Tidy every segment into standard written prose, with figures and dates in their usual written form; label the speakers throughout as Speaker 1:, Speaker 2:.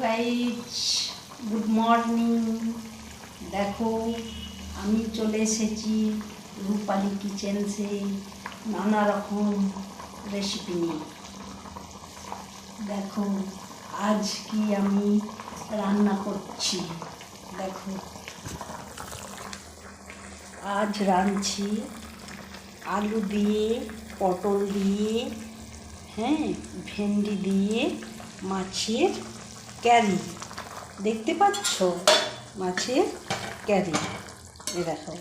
Speaker 1: Guys, good morning. দেখো আমি চলে এসেছি রূপালী কিচেন্সে নানা রকম রেসিপি নিয়ে। দেখো আজ কি আমি রান্না করছি। দেখো আজ রাঁধছি আলু দিয়ে, পটল দিয়ে, ভেন্ডি দিয়ে মাছের ক্যারি। দেখতে পাচ্ছ মাছের ক্যারি। এ দেখো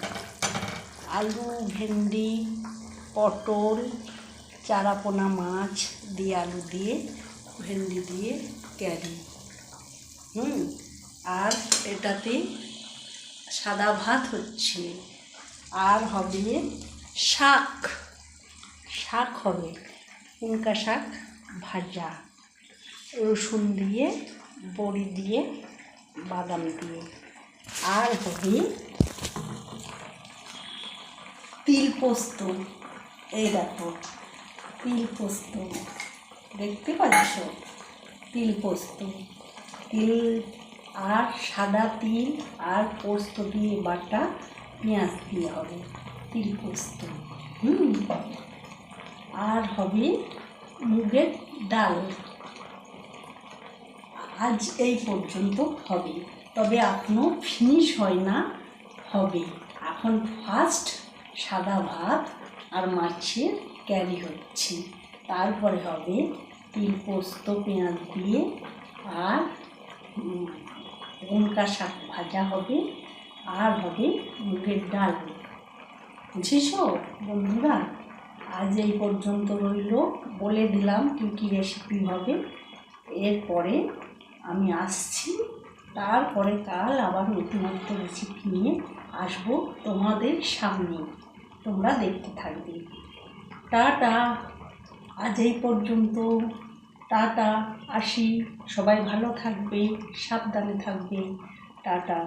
Speaker 1: আলু, ভেন্ডি, পটল, চারাপোনা মাছ দিয়ে, আলু দিয়ে, ভেন্ডি দিয়ে ক্যারি। আর এটাতে সাদা ভাত হচ্ছে, আর হবে শাক হবে, কুমড়া শাক ভাজা, রসুন দিয়ে, বড়ি দিয়ে, বাদাম দিয়ে। আর হবে তিল পোস্ত। এই দেখো তিল পোস্ত, দেখতে পাচ্ছ তিল পোস্ত। তিল আর সাদা তিল আর পোস্ত দিয়ে বাটা পেঁয়াজ দিয়ে হবে তিল পোস্ত। আর হবে মুগের ডাল। আজ এই পর্যন্ত হবে, তবে এখনও ফিনিশ হয় না, হবে। এখন ফার্স্ট সাদা ভাত আর মাছের ক্যারি হচ্ছে, তারপরে হবে তিল পোস্ত পেঁয়াজ দিয়ে, আর কুমড়া শাক ভাজা হবে, আর হবে মুগের ডাল। বুঝেছ বন্ধুরা? আজ এই পর্যন্ত রইল, বলে দিলাম কী কী রেসিপি হবে। এরপরে আমি আসছি, তারপরে কাল আবার নতুন একটা রেসিপি নিয়ে আসবো তোমাদের সামনে, তোমরা দেখতে থাকবে। টাটা, আজ এই পর্যন্ত। টাটা, আসি। সবাই ভালো থাকবে, সাবধানে থাকবে। টাটা।